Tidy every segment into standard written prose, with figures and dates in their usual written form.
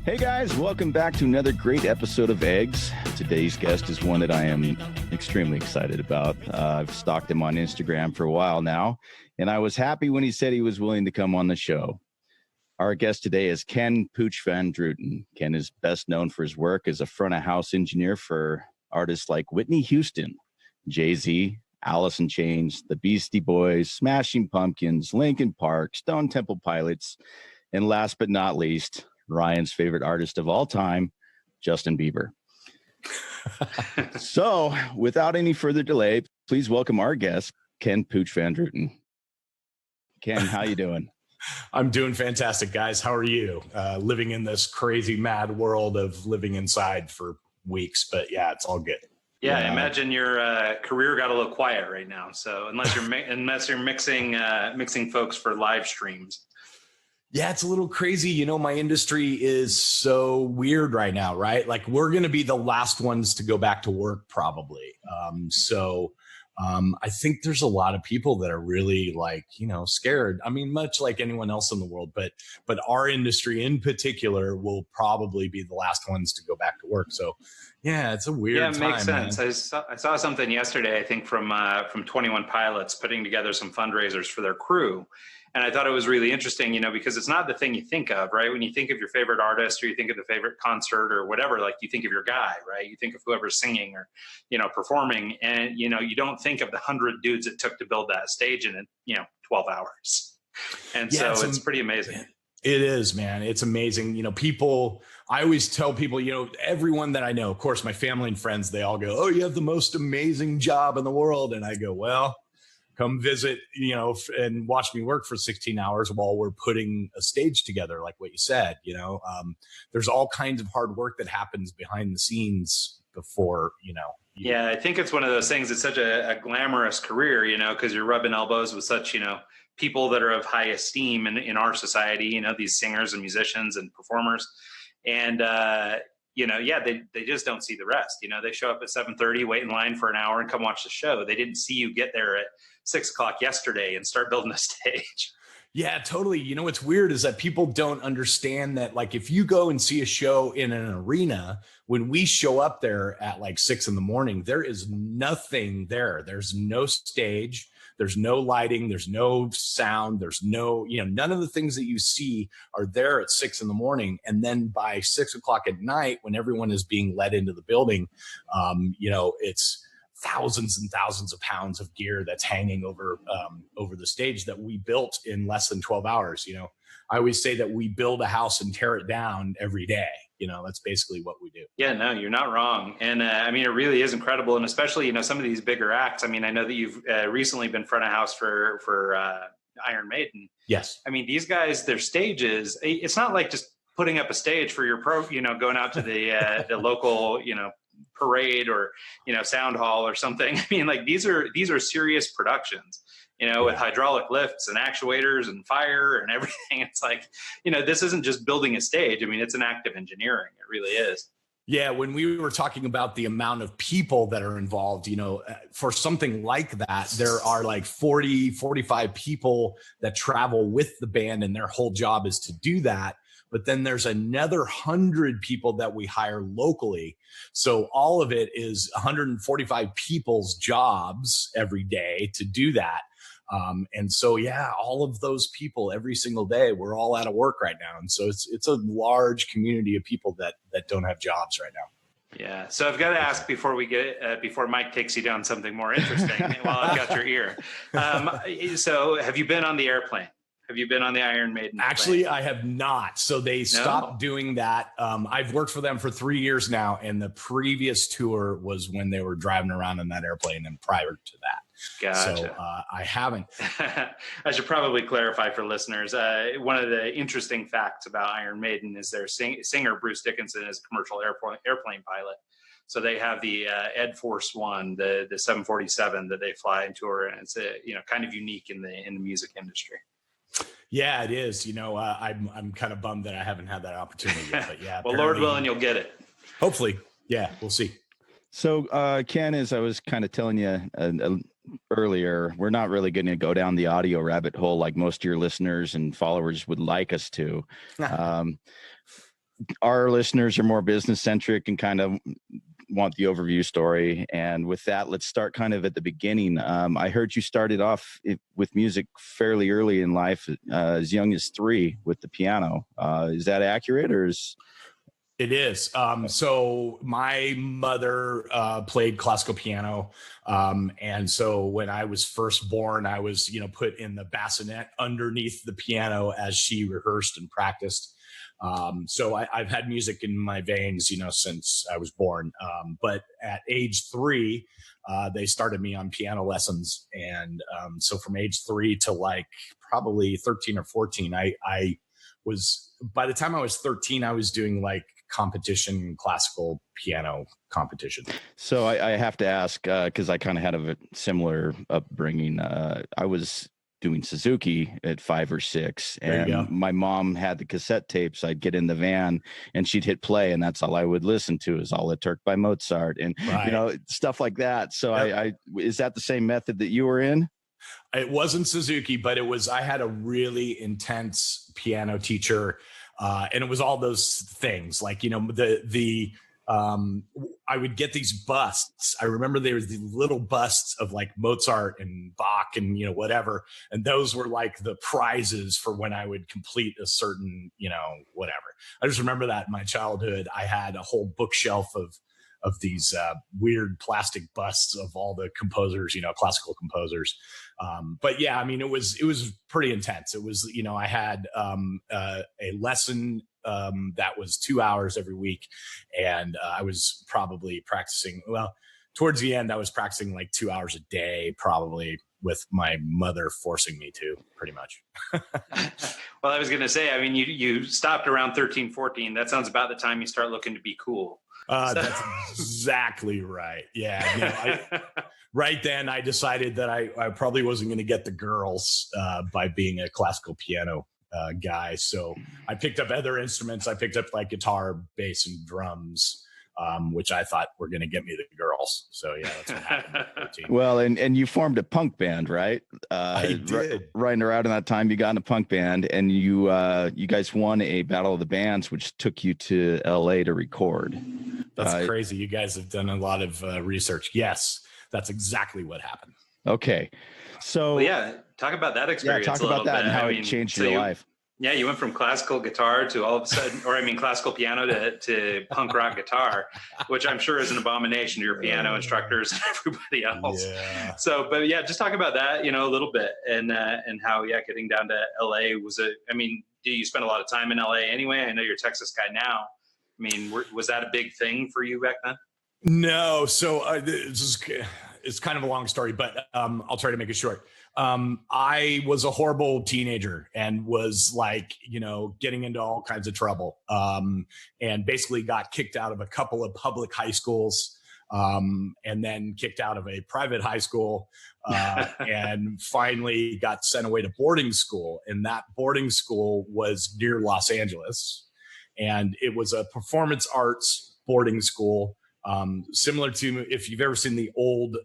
Hey guys, welcome back to another great episode of Eggs. Today's guest is one that I am extremely excited about. I've stalked him on Instagram for a while now, and I was happy when he said he was willing to come on the show. Our guest today is Ken Pooch Van Druten. Ken is best known for his work as a front-of-house engineer for artists like Whitney Houston, Jay-Z, Alice in Chains, the Beastie Boys, Smashing Pumpkins, Linkin Park, Stone Temple Pilots, and last but not least, Ryan's favorite artist of all time, Justin Bieber. So, without any further delay, please welcome our guest, Ken Pooch Van Druten. Ken, how you doing? I'm doing fantastic, guys. How are you? Living in this crazy, mad world of living inside for weeks, but yeah, it's all good. Yeah, I imagine your career got a little quiet right now. So unless you're mixing folks for live streams. Yeah, it's a little crazy. You know, my industry is so weird right now, right? Like we're going to be the last ones to go back to work probably. I think there's a lot of people that are really like, you know, scared. I mean, much like anyone else in the world, but our industry in particular will probably be the last ones to go back to work. So yeah, it's a weird time. Yeah, it makes sense. Man. I saw something yesterday, I think from 21 Pilots putting together some fundraisers for their crew. And I thought it was really interesting, you know, because it's not the thing you think of, right? When you think of your favorite artist or you think of the favorite concert or whatever, like you think of your guy, right? You think of whoever's singing or, you know, performing. And, you know, you don't think of the 100 dudes it took to build that stage in, 12 hours. And yeah, so it's pretty amazing. It is, man. It's amazing. You know, I always tell people, you know, everyone that I know, of course, my family and friends, they all go, oh, you have the most amazing job in the world. And I go, well, come visit, you know, and watch me work for 16 hours while we're putting a stage together, like what you said, you know. There's all kinds of hard work that happens behind the scenes before, you know. Yeah, I think it's one of those things. It's such a glamorous career, you know, because you're rubbing elbows with such, you know, people that are of high esteem in our society, you know, these singers and musicians and performers. And, they just don't see the rest. You know, they show up at 7:30, wait in line for an hour and come watch the show. They didn't see you get there at 6:00 yesterday and start building a stage. Yeah, totally. You know, what's weird is that people don't understand that, like, if you go and see a show in an arena, when we show up there at like 6 a.m, there is nothing there. There's no stage. There's no lighting. There's no sound. There's no, you know, none of the things that you see are there at 6 a.m. And then by 6 o'clock at night, when everyone is being led into the building, you know, it's thousands and thousands of pounds of gear that's hanging over the stage that we built in less than 12 hours. You know, I always say that we build a house and tear it down every day. You know, that's basically what we do. Yeah, no, you're not wrong. And I mean, it really is incredible. And especially, you know, some of these bigger acts. I mean, I know that you've recently been front of house for Iron Maiden. Yes. I mean, these guys, their stages, it's not like just putting up a stage for your going out to the local, you know, parade or, you know, sound hall or something. I mean, like these are serious productions, you know, with hydraulic lifts and actuators and fire and everything. It's like, you know, this isn't just building a stage. I mean, it's an act of engineering. It really is. Yeah, when we were talking about the amount of people that are involved, you know, for something like that, there are like 40, 45 people that travel with the band and their whole job is to do that. But then there's another 100 people that we hire locally. So all of it is 145 people's jobs every day to do that. And so, yeah, all of those people every single day, we're all out of work right now. And so it's a large community of people that don't have jobs right now. Yeah. So I've got to ask before Mike takes you down something more interesting while I've got your ear. So have you been on the airplane? Have you been on the Iron Maiden? Actually, I have not. So they stopped doing that. I've worked for them for 3 years now. And the previous tour was when they were driving around in that airplane and prior to that. Gotcha. So I haven't. I should probably clarify for listeners. One of the interesting facts about Iron Maiden is their singer, Bruce Dickinson, is a commercial airplane pilot. So they have the Ed Force One, the 747 that they fly and tour. And it's kind of unique in the music industry. Yeah, it is. You know, I'm kind of bummed that I haven't had that opportunity yet, but yeah. Well, Lord willing, you'll get it. Hopefully. Yeah, we'll see. So, Ken, as I was kind of telling you earlier, we're not really going to go down the audio rabbit hole like most of your listeners and followers would like us to. our listeners are more business centric and kind of want the overview story. And with that, let's start kind of at the beginning. I heard you started off with music fairly early in life, as young as 3 with the piano. Is that accurate, or is... It is. So my mother played classical piano. And so when I was first born, I was, put in the bassinet underneath the piano as she rehearsed and practiced. So I've had music in my veins, since I was born. But at age 3, they started me on piano lessons. And so from age 3 to like probably 13 or 14, I was, by the time I was 13, I was doing like competition, classical piano competition. So I have to ask, because I kind of had a similar upbringing. I was doing Suzuki at 5 or 6, and my mom had the cassette tapes. I'd get in the van and she'd hit play, and that's all I would listen to is All the Turk by Mozart and stuff like that. So I is that the same method that you were in? It wasn't Suzuki, but I had a really intense piano teacher. And it was all those things like, I would get these busts. I remember there was these little busts of like Mozart and Bach and, whatever. And those were like the prizes for when I would complete a certain, whatever. I just remember that in my childhood, I had a whole bookshelf of these weird plastic busts of all the composers, classical composers. But yeah, I mean, it was pretty intense. It was, I had a lesson that was 2 hours every week. And I was probably practicing, towards the end, I was practicing like 2 hours a day, probably, with my mother forcing me to, pretty much. Well, I was going to say, I mean, you stopped around 13, 14. That sounds about the time you start looking to be cool. That's exactly right. Yeah. Right then I decided that I probably wasn't going to get the girls by being a classical piano guy. So I picked up other instruments. I picked up like guitar, bass, and drums, which I thought were going to get me the girls. So yeah, that's what happened. Well, and you formed a punk band, right? I did. Right around that time, you got in a punk band, and you guys won a Battle of the Bands, which took you to LA to record. That's crazy. You guys have done a lot of research. Yes, that's exactly what happened. Okay. So talk about that experience. Talk about that and how it changed your life. Yeah, you went from classical guitar to all of a sudden, classical piano to punk rock guitar, which I'm sure is an abomination to your piano instructors and everybody else. Yeah. So, but yeah, just talk about that, a little bit, and how getting down to LA do you spend a lot of time in LA anyway? I know you're a Texas guy now. I mean, was that a big thing for you back then? No. So it's kind of a long story, but I'll try to make it short. I was a horrible teenager and was like, getting into all kinds of trouble, and basically got kicked out of a couple of public high schools, and then kicked out of a private high school, and finally got sent away to boarding school. And that boarding school was near Los Angeles. And it was a performance arts boarding school, similar to, if you've ever seen the old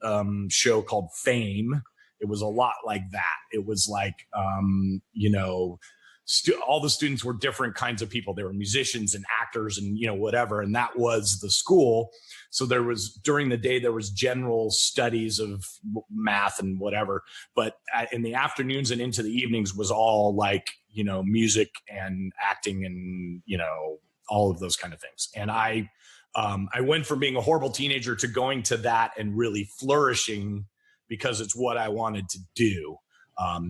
show called Fame. It was a lot like that. It was like, all the students were different kinds of people. They were musicians and actors and, whatever. And that was the school. So during the day, there was general studies of math and whatever. But in the afternoons and into the evenings was all like, music and acting and, all of those kind of things. And I went from being a horrible teenager to going to that and really flourishing because it's what I wanted to do.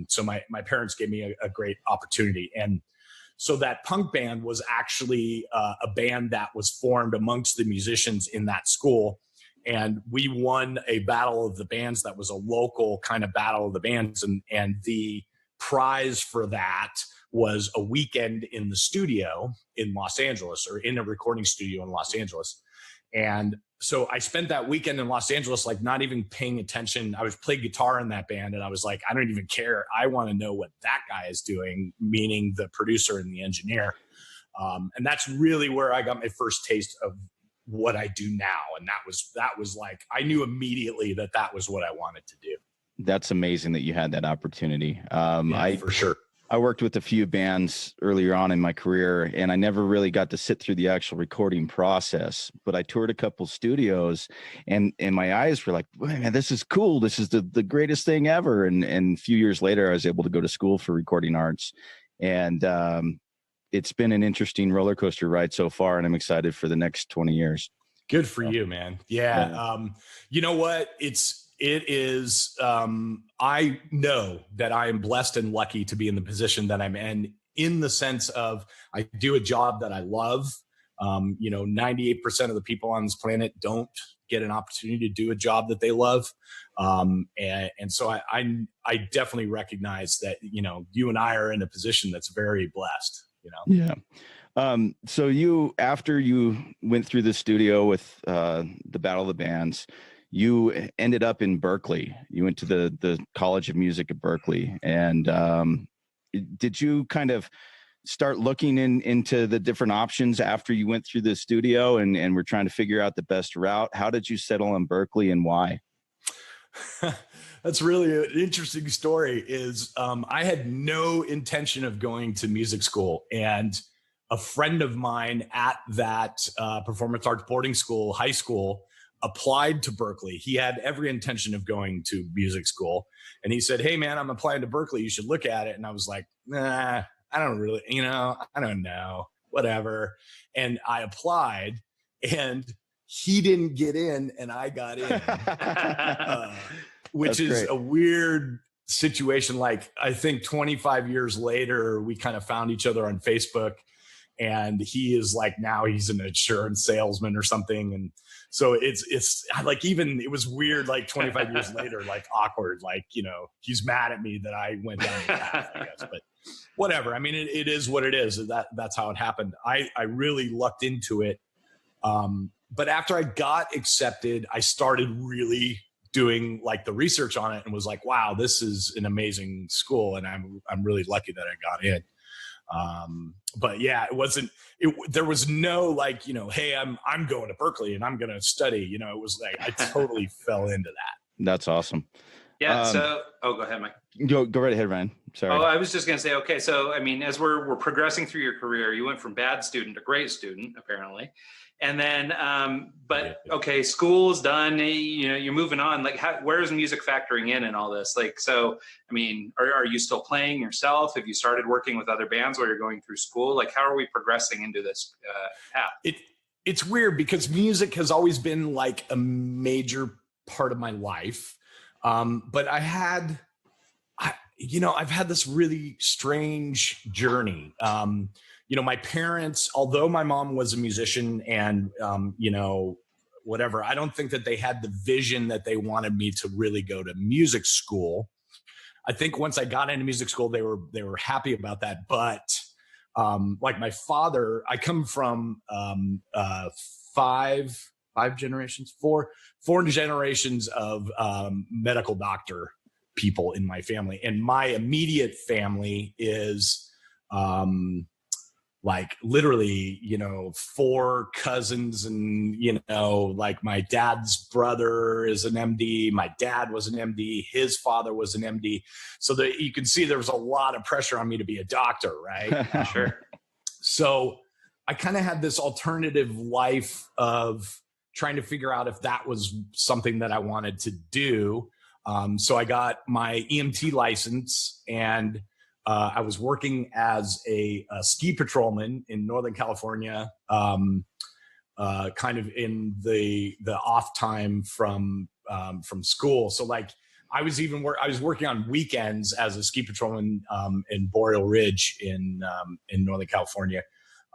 So my parents gave me a great opportunity. And so that punk band was actually a band that was formed amongst the musicians in that school. And we won a Battle of the Bands that was a local kind of Battle of the Bands. And the prize for that was a weekend in the studio in Los Angeles, or in a recording studio in Los Angeles. And so I spent that weekend in Los Angeles, like not even paying attention. I was playing guitar in that band, and I was like, I don't even care. I want to know what that guy is doing, meaning the producer and the engineer. And that's really where I got my first taste of what I do now. And that was like, I knew immediately that was what I wanted to do. That's amazing that you had that opportunity. For sure. I worked with a few bands earlier on in my career, and I never really got to sit through the actual recording process, but I toured a couple studios, and my eyes were like, man, this is cool. This is the greatest thing ever. And a few years later, I was able to go to school for recording arts, and it's been an interesting roller coaster ride so far, and I'm excited for the next 20 years. Good for you, man. Yeah. You know what? It is, I know that I am blessed and lucky to be in the position that I'm in the sense of I do a job that I love. 98% of the people on this planet don't get an opportunity to do a job that they love. And so I definitely recognize that, you and I are in a position that's very blessed, Yeah. So after you went through the studio with the Battle of the Bands, you ended up in Berkeley. You went to the College of Music at Berkeley. And did you kind of start looking into the different options after you went through the studio and were trying to figure out the best route? How did you settle on Berkeley, and why? That's really an interesting story. I had no intention of going to music school, and a friend of mine at that performance arts boarding school, high school, applied to Berkeley. He had every intention of going to music school. And he said, hey man, I'm applying to Berkeley. You should look at it. And I was like, nah, I don't really, I don't know, whatever. And I applied, and he didn't get in and I got in, which is great. A weird situation. Like, I think 25 years later, we kind of found each other on Facebook, and he is like, now he's an insurance salesman or something. And so it's like, even it was weird, like 25 years later, like awkward, like, he's mad at me that I went down the path, I guess, but whatever. I mean, it is what it is. That's how it happened. I really lucked into it. But after I got accepted, I started really doing like the research on it and was like, wow, this is an amazing school. And I'm really lucky that I got in. But yeah, there was no like, hey, I'm going to Berkeley and I'm going to study, it was like, I totally fell into that. That's awesome. Yeah. Go ahead, Mike. Go right ahead, Ryan. Sorry. Oh, I was just going to say, okay. So, I mean, as we're progressing through your career, you went from bad student to great student, apparently. And then, okay, school's done, you're moving on. Like, where's music factoring in and all this? Like, so, I mean, are you still playing yourself? Have you started working with other bands while you're going through school? Like, how are we progressing into this path? It's weird because music has always been like a major part of my life. But I've had this really strange journey. My parents, although my mom was a musician and, whatever, I don't think that they had the vision that they wanted me to really go to music school. I think once I got into music school, they were happy about that. But like my father, I come from four generations of medical doctor people in my family. And my immediate family is like literally, 4 cousins, and, like my dad's brother is an MD. My dad was an MD. His father was an MD. So that you can see there was a lot of pressure on me to be a doctor, right? Sure. So I kind of had this alternative life of trying to figure out if that was something that I wanted to do. So I got my EMT license, and I was working as a ski patrolman in Northern California, kind of in the off time from school. So like I was working on weekends as a ski patrolman in Boreal Ridge in Northern California,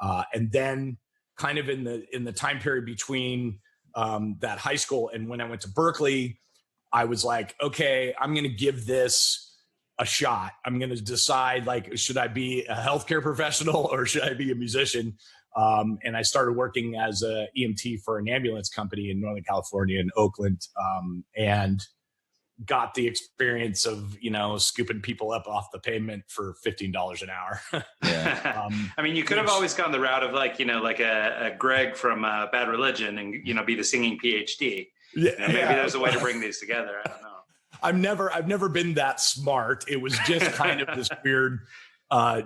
and then kind of in the time period between that high school and when I went to Berkeley, I was like, okay, I'm going to give this a shot. I'm going to decide, like, should I be a healthcare professional or should I be a musician? And I started working as a EMT for an ambulance company in Northern California in Oakland, and got the experience of, scooping people up off the pavement for $15 an hour. Yeah. I mean, you could have always gone the route of like a Greg from Bad Religion and, be the singing PhD. Yeah, maybe there's a way to bring these together. I don't know. I've never been that smart. It was just kind of this weird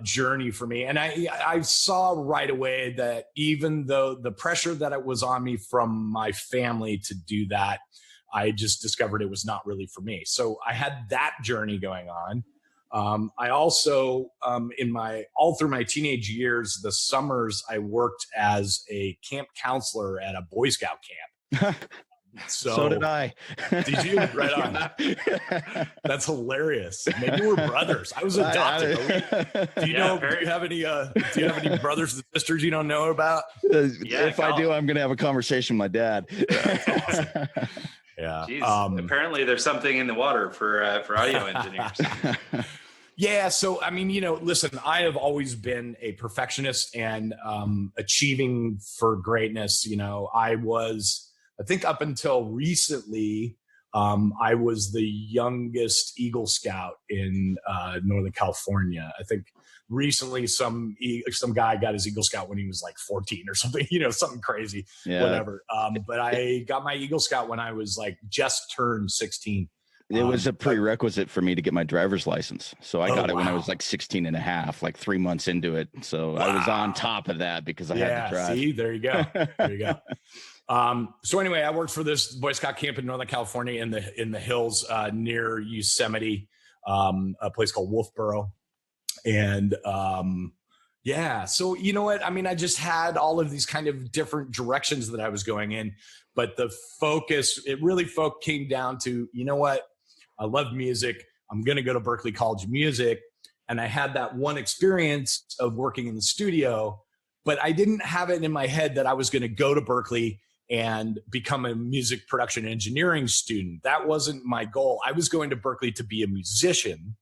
journey for me. And I saw right away that even though the pressure that it was on me from my family to do that, I just discovered it was not really for me. So I had that journey going on. I also, all through my teenage years, the summers, I worked as a camp counselor at a Boy Scout camp. So did I. Did you? Right on. That's hilarious. Maybe we're brothers. I was adopted. Do you have any brothers and sisters you don't know about? If I do, I'm going to have a conversation with my dad. Yeah. Jeez, apparently there's something in the water for audio engineers. Yeah. So, I mean, listen, I have always been a perfectionist and achieving for greatness. I think up until recently, I was the youngest Eagle Scout in Northern California. I think recently some guy got his Eagle Scout when he was like 14 or something, something crazy, whatever. But I got my Eagle Scout when I was like just turned 16. It was a prerequisite for me to get my driver's license. So I got it when I was like 16 and a half, like 3 months into it. So I was on top of that because I had to drive. See, there you go. There you go. So anyway, I worked for this Boy Scout camp in Northern California in the hills near Yosemite, a place called Wolfboro. And so you know what? I mean, I just had all of these kind of different directions that I was going in, but the focus, it really came down to, you know what? I love music. I'm going to go to Berkeley College of Music. And I had that one experience of working in the studio, but I didn't have it in my head that I was going to go to Berkeley and become a music production engineering student. That wasn't my goal. I was going to Berkeley to be a musician.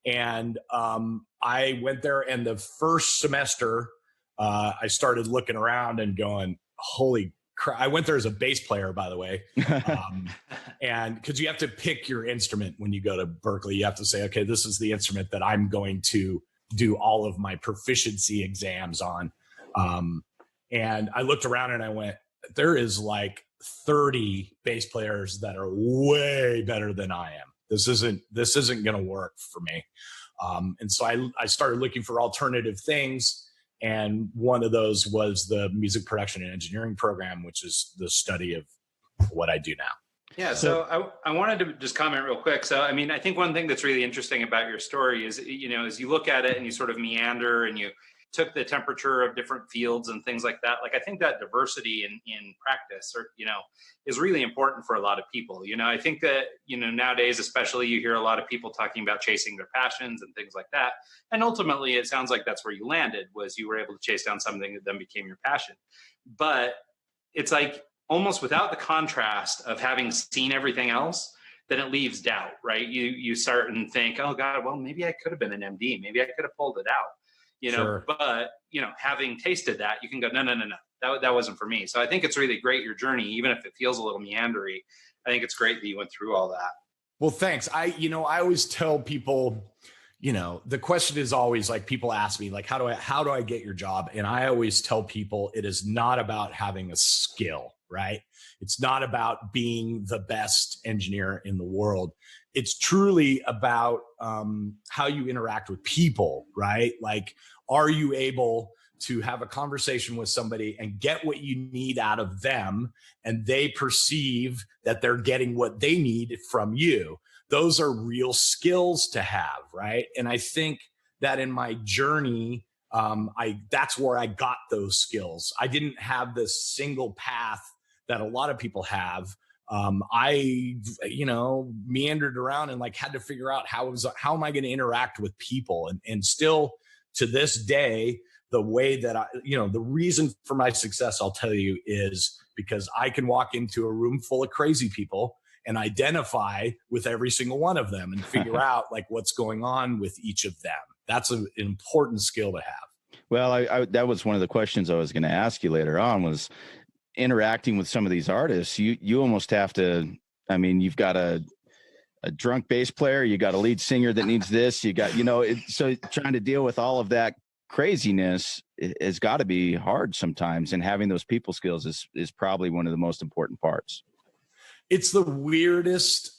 And I went there, and the first semester, I started looking around and going, holy crap. I went there as a bass player, by the way. And because you have to pick your instrument when you go to Berkeley, you have to say, okay, this is the instrument that I'm going to do all of my proficiency exams on. And I looked around and I went, there is like 30 bass players that are way better than I am. This isn't going to work for me. And so I started looking for alternative things. And one of those was the music production and engineering program, which is the study of what I do now. Yeah. So I wanted to just comment real quick. So, I mean, I think one thing that's really interesting about your story is, as you look at it and you sort of meander and you took the temperature of different fields and things like that. Like, I think that diversity in practice is really important for a lot of people. I think that, nowadays, especially, you hear a lot of people talking about chasing their passions and things like that. And ultimately, it sounds like that's where you landed, was you were able to chase down something that then became your passion. But it's like almost without the contrast of having seen everything else, then it leaves doubt, right? You start and think, oh God, well, maybe I could have been an MD. Maybe I could have pulled it out. Sure. But, having tasted that, you can go, no, that wasn't for me. So I think it's really great, your journey, even if it feels a little meandery. I think it's great that you went through all that. Well, thanks. I always tell people, the question is always like, people ask me like, how do I get your job? And I always tell people it is not about having a skill, right? It's not about being the best engineer in the world. It's truly about how you interact with people, right? Like, are you able to have a conversation with somebody and get what you need out of them, and they perceive that they're getting what they need from you? Those are real skills to have, right? And I think that in my journey, that's where I got those skills. I didn't have this single path that a lot of people have. I meandered around and like had to figure out how am I going to interact with people, and still to this day, the way that the reason for my success, I'll tell you, is because I can walk into a room full of crazy people and identify with every single one of them and figure out like what's going on with each of them. That's an important skill to have. Well, I that was one of the questions I was going to ask you later on, was interacting with some of these artists. You almost have to, I mean, you've got a drunk bass player, you got a lead singer that needs this, you got, so trying to deal with all of that craziness has got to be hard sometimes. And having those people skills is probably one of the most important parts. It's the weirdest.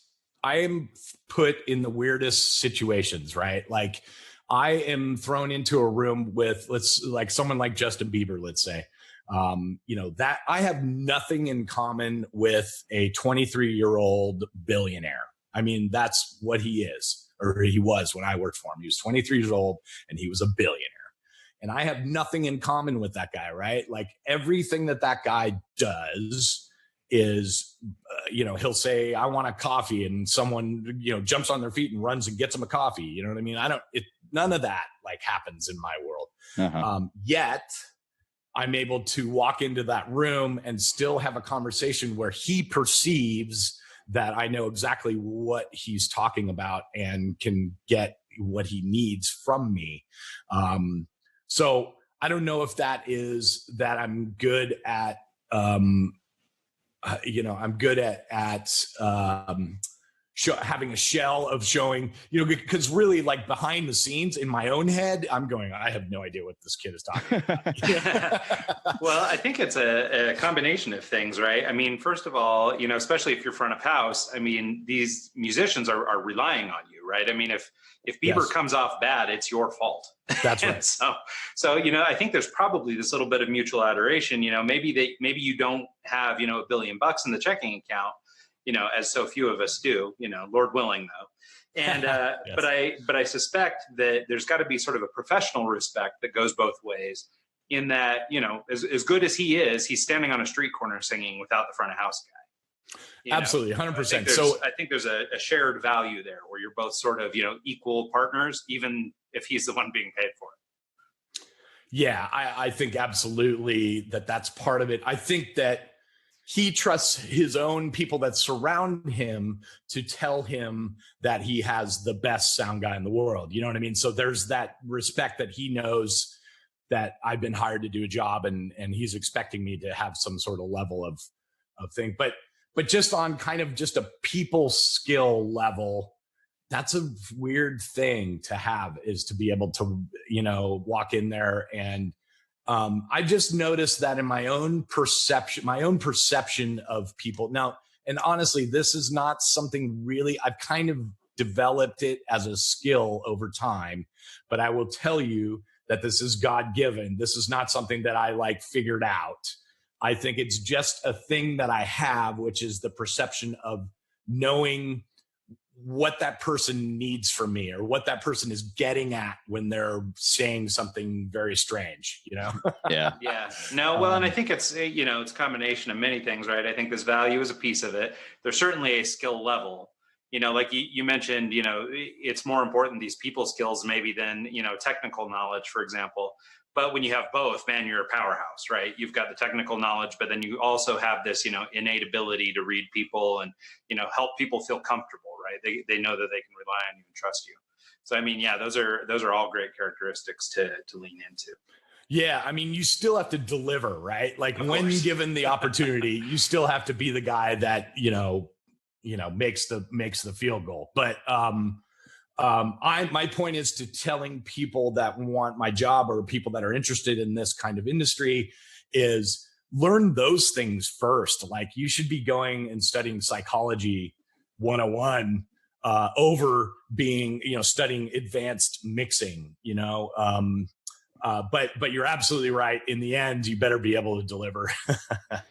I am put in the weirdest situations, right? Like, I am thrown into a room with like someone like Justin Bieber, let's say, that I have nothing in common with a 23-year-old billionaire. I mean, that's what he is, or he was when I worked for him. He was 23 years old and he was a billionaire. And I have nothing in common with that guy, right? Like everything that guy does is, he'll say, I want a coffee, and someone, jumps on their feet and runs and gets him a coffee. You know what I mean? None of that like happens in my world. Yet I'm able to walk into that room and still have a conversation where he perceives that I know exactly what he's talking about and can get what he needs from me. So I don't know if that is that I'm good at, I'm good at having a shell of showing, because really like behind the scenes in my own head, I'm going, I have no idea what this kid is talking about. Well, I think it's a combination of things, right? I mean, first of all, especially if you're front of house, I mean, these musicians are relying on you, right? I mean, if Bieber comes off bad, it's your fault. That's right. so, I think there's probably this little bit of mutual adoration. Maybe you don't have, $1 billion in the checking account, as so few of us do, Lord willing though. And, yes. but I suspect that there's got to be sort of a professional respect that goes both ways, in that, as good as he is, he's standing on a street corner singing without the front of house guy. Absolutely. 100%. I think there's a shared value there where you're both sort of, equal partners, even if he's the one being paid for it. Yeah, I think absolutely that's part of it. I think that he trusts his own people that surround him to tell him that he has the best sound guy in the world. You know what I mean? So there's that respect that he knows that I've been hired to do a job, and he's expecting me to have some sort of level of thing. But just on kind of just a people skill level, that's a weird thing to have, is to be able to, walk in there. And I just noticed that in my own perception of people now. And honestly, this is not something really, I've kind of developed it as a skill over time, but I will tell you that this is God-given. This is not something that I like figured out. I think it's just a thing that I have, which is the perception of knowing what that person needs from me, or what that person is getting at when they're saying something very strange, Yeah. No, well, and I think it's, it's a combination of many things, right? I think this value is a piece of it. There's certainly a skill level, like you mentioned, it's more important, these people skills maybe than, technical knowledge, for example. But when you have both, man, you're a powerhouse, right? You've got the technical knowledge, but then you also have this, innate ability to read people and, help people feel comfortable, right? They know that they can rely on you and trust you. So, I mean, yeah, those are all great characteristics to lean into. Yeah. I mean, you still have to deliver, right? Like when given the opportunity, you still have to be the guy that, makes the field goal. But, my point is to telling people that want my job, or people that are interested in this kind of industry, is learn those things first. Like you should be going and studying psychology 101 over being, studying advanced mixing, but you're absolutely right. In the end, you better be able to deliver.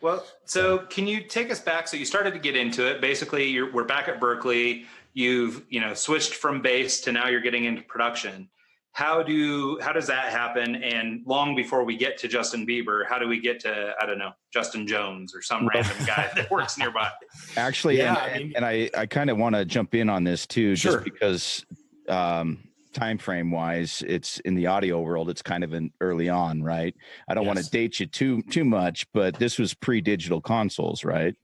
Well, so can you take us back? So you started to get into it. Basically, we're back at Berkeley. You've switched from bass to now you're getting into production. How does that happen? And long before we get to Justin Bieber, how do we get to, I don't know, Justin Jones or some random guy that works nearby? Actually, yeah, I kind of want to jump in on this too, Sure. just because time frame wise, it's in the audio world, it's kind of an early on, right? I don't want to date you too much, but this was pre-digital consoles, right?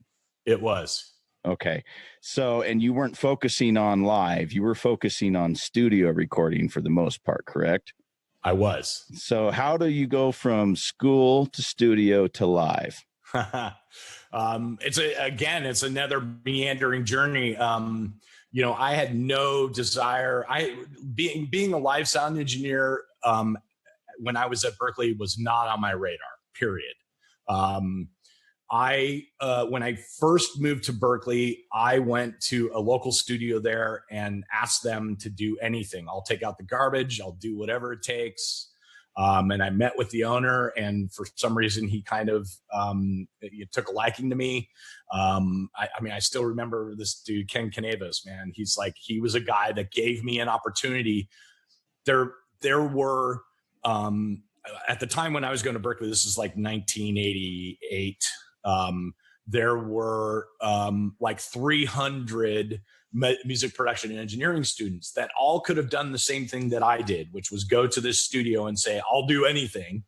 It was. Okay. So, and you weren't focusing on live, you were focusing on studio recording for the most part, correct? I was. So how do you go from school to studio to live? It's another meandering journey. I had no desire. Being a live sound engineer when I was at Berkeley was not on my radar, period. When I first moved to Berkeley, I went to a local studio there and asked them to do anything. I'll take out the garbage. I'll do whatever it takes. And I met with the owner, and for some reason, he kind of he took a liking to me. I still remember this dude, Ken.People, man. He was a guy that gave me an opportunity. There were, at the time when I was going to Berkeley, this is like 1988. There were like 300 music production and engineering students that all could have done the same thing that I did, which was go to this studio and say, I'll do anything.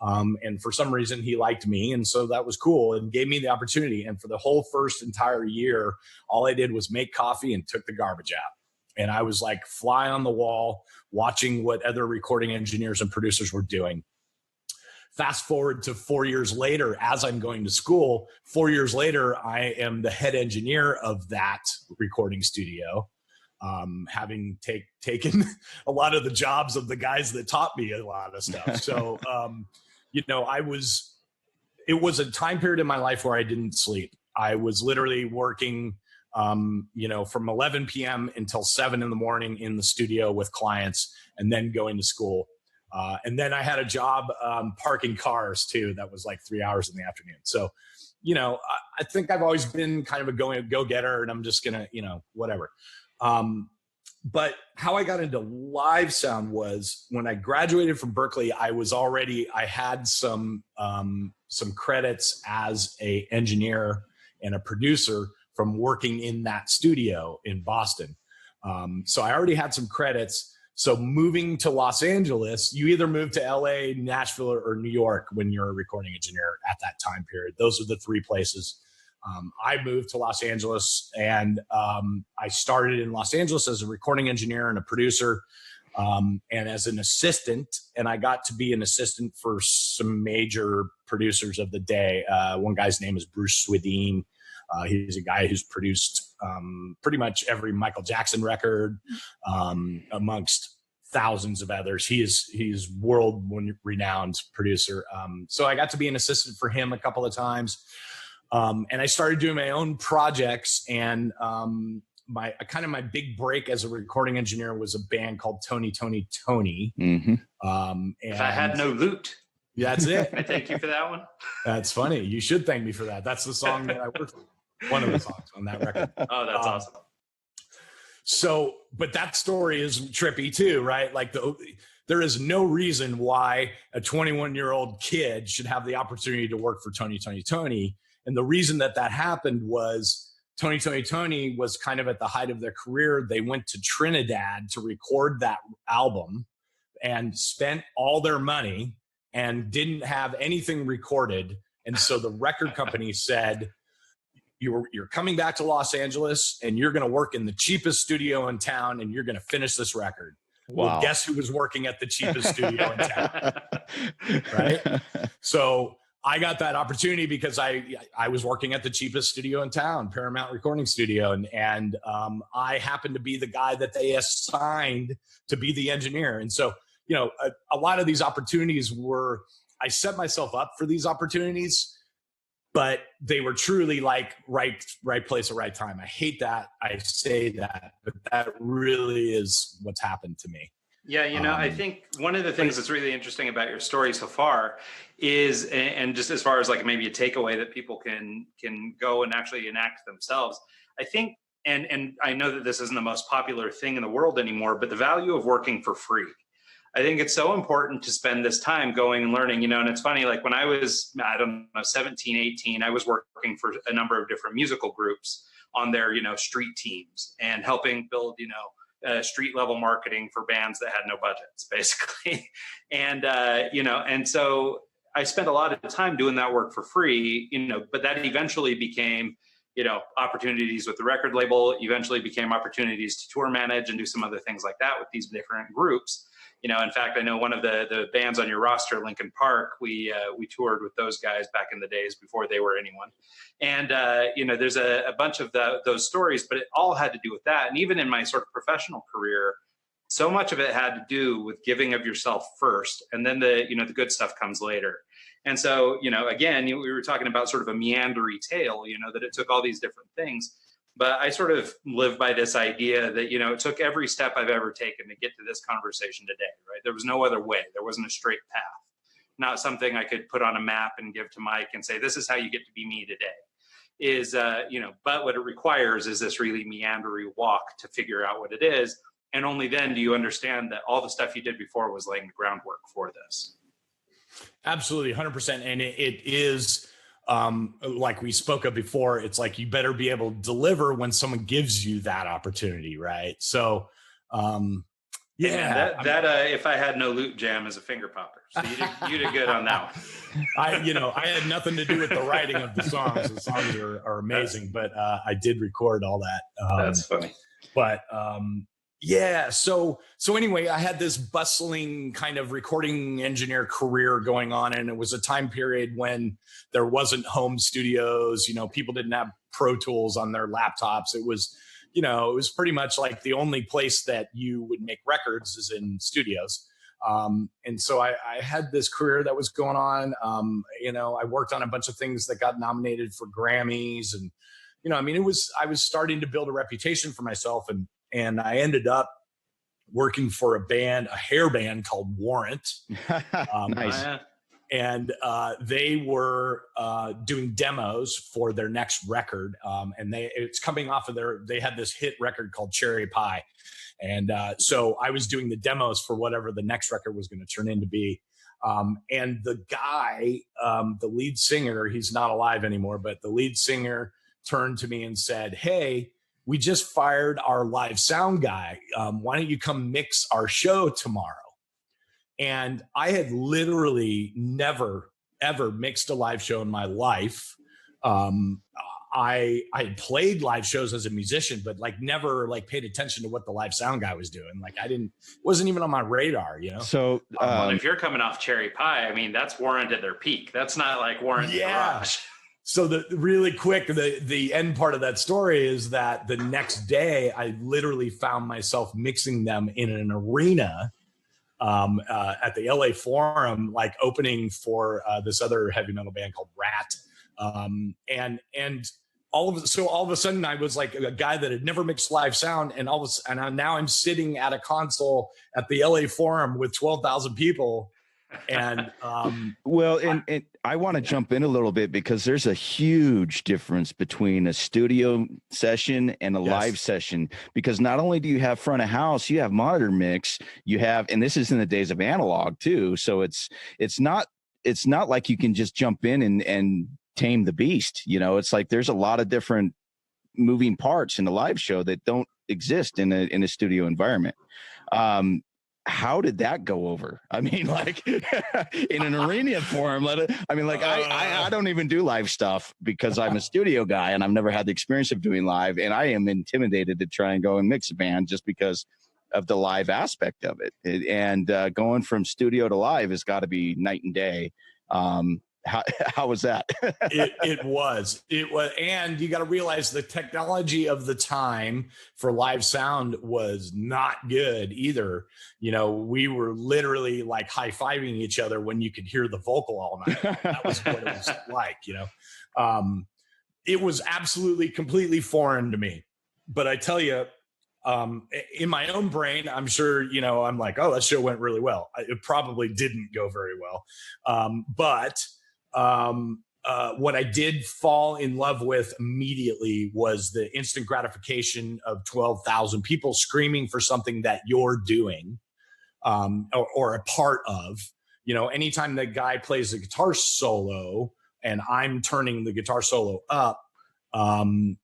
And for some reason, he liked me. And so that was cool and gave me the opportunity. And for the whole first entire year, all I did was make coffee and took the garbage out. And I was like fly on the wall, watching what other recording engineers and producers were doing. Fast forward to 4 years later, as I'm going to school, 4 years later, I am the head engineer of that recording studio, having taken a lot of the jobs of the guys that taught me a lot of stuff. So, it was a time period in my life where I didn't sleep. I was literally working, from 11 p.m. until 7 in the morning in the studio with clients, and then going to school. And then I had a job parking cars too. That was like 3 hours in the afternoon. So, I think I've always been kind of a go-getter, and I'm just gonna, whatever. But how I got into live sound was when I graduated from Berkeley. I had some credits as a engineer and a producer from working in that studio in Boston. So I already had some credits. So moving to Los Angeles, you either move to LA, Nashville, or New York when you're a recording engineer at that time period. Those are the three places. I moved to Los Angeles, and I started in Los Angeles as a recording engineer and a producer, and as an assistant. And I got to be an assistant for some major producers of the day. One guy's name is Bruce Swedien. He's a guy who's produced pretty much every Michael Jackson record, amongst thousands of others. He's world renowned producer. So I got to be an assistant for him a couple of times. And I started doing my own projects, and my big break as a recording engineer was a band called Toni. Mm-hmm. And if I had no loot. That's it. I thank you for that one. That's funny. You should thank me for that. That's the song that I worked with. One of the songs on that record. Oh, that's awesome. So, but that story is trippy too, right? Like there is no reason why a 21-year-old kid should have the opportunity to work for Toni. And the reason that happened was Toni was kind of at the height of their career. They went to Trinidad to record that album and spent all their money and didn't have anything recorded. And so the record company said, you're coming back to Los Angeles, and you're going to work in the cheapest studio in town, and you're going to finish this record. Wow. Well, guess who was working at the cheapest studio in town? Right? So I got that opportunity because I was working at the cheapest studio in town, Paramount Recording Studio. And I happened to be the guy that they assigned to be the engineer. And so, a lot of these opportunities I set myself up for these opportunities, but they were truly like right place at right time. I hate that I say that, but that really is what's happened to me. Yeah, I think one of the things that's really interesting about your story so far is, and just as far as like maybe a takeaway that people can go and actually enact themselves, I think, and I know that this isn't the most popular thing in the world anymore, but the value of working for free. I think it's so important to spend this time going and learning, and it's funny, like when I was, 17, 18, I was working for a number of different musical groups on their, street teams and helping build, street level marketing for bands that had no budgets, basically. And so I spent a lot of time doing that work for free, but that eventually became, opportunities with the record label, eventually became opportunities to tour manage and do some other things like that with these different groups. In fact, I know one of the bands on your roster, Linkin Park, we toured with those guys back in the days before they were anyone. And, there's a bunch of those stories, but it all had to do with that. And even in my sort of professional career, so much of it had to do with giving of yourself first. And then the good stuff comes later. And so, again, we were talking about sort of a meandering tale, that it took all these different things. But I sort of live by this idea that, it took every step I've ever taken to get to this conversation today, right? There was no other way. There wasn't a straight path. Not something I could put on a map and give to Mike and say, this is how you get to be me today. But what it requires is this really meandering walk to figure out what it is. And only then do you understand that all the stuff you did before was laying the groundwork for this. Absolutely, 100%. And it is, like we spoke of before, it's like you better be able to deliver when someone gives you that opportunity, right? So, if I had no loot jam as a finger popper, so you did good on that one. I had nothing to do with the writing of the songs. The songs are amazing, but I did record all that. That's funny. But so anyway, I had this bustling kind of recording engineer career going on, and it was a time period when there wasn't home studios. People didn't have Pro Tools on their laptops. It was pretty much like the only place that you would make records is in studios. And so I had this career that was going on. I worked on a bunch of things that got nominated for Grammys, and I was starting to build a reputation for myself, and I ended up working for a hair band called Warrant. Nice. And they were doing demos for their next record. And it's coming off of they had this hit record called Cherry Pie. And so I was doing the demos for whatever the next record was going to turn into be. And the guy, the lead singer, he's not alive anymore, but the lead singer turned to me and said, "Hey, we just fired our live sound guy. Why don't you come mix our show tomorrow?" And I had literally never, ever mixed a live show in my life. I had played live shows as a musician, but never paid attention to what the live sound guy was doing. Wasn't even on my radar, So if you're coming off Cherry Pie, that's Warrant at their peak. That's not like Warrant Garage. So really quick, the end part of that story is that the next day I literally found myself mixing them in an arena at the LA Forum, opening for this other heavy metal band called Rat. And all of a sudden I was like a guy that had never mixed live sound, and now I'm sitting at a console at the LA Forum with 12,000 people. And and I want to jump in a little bit, because there's a huge difference between a studio session and a live session, because not only do you have front of house, you have monitor mix, and this is in the days of analog too. So it's not like you can just jump in and tame the beast. It's like there's a lot of different moving parts in the live show that don't exist in a studio environment. How did that go over? In an arena forum, I don't even do live stuff because I'm a studio guy and I've never had the experience of doing live. And I am intimidated to try and go and mix a band just because of the live aspect of it. And going from studio to live has got to be night and day. How was that? It was, and you got to realize the technology of the time for live sound was not good either. We were literally high-fiving each other when you could hear the vocal all night. That was what it was like. It was absolutely completely foreign to me. But I tell you, in my own brain, I'm sure, I'm like, oh, that show went really well. It probably didn't go very well. But what I did fall in love with immediately was the instant gratification of 12,000 people screaming for something that you're doing, or a part of. Anytime the guy plays a guitar solo and I'm turning the guitar solo up, and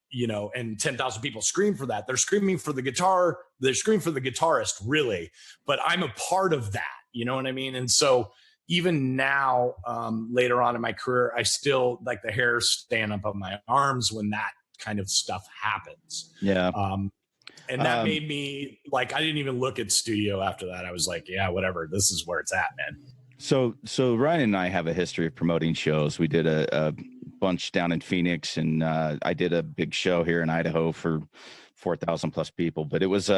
10,000 people scream for that. They're screaming for the guitar. They're screaming for the guitarist, really. But I'm a part of that. You know what I mean? And so even now, later on in my career, I still the hair stand up on my arms when that kind of stuff happens. Yeah. And that made me I didn't even look at studio after that. I was like, yeah, whatever. This is where it's at, man. So Ryan and I have a history of promoting shows. We did a bunch down in Phoenix, and I did a big show here in Idaho for 4,000 plus people. But it was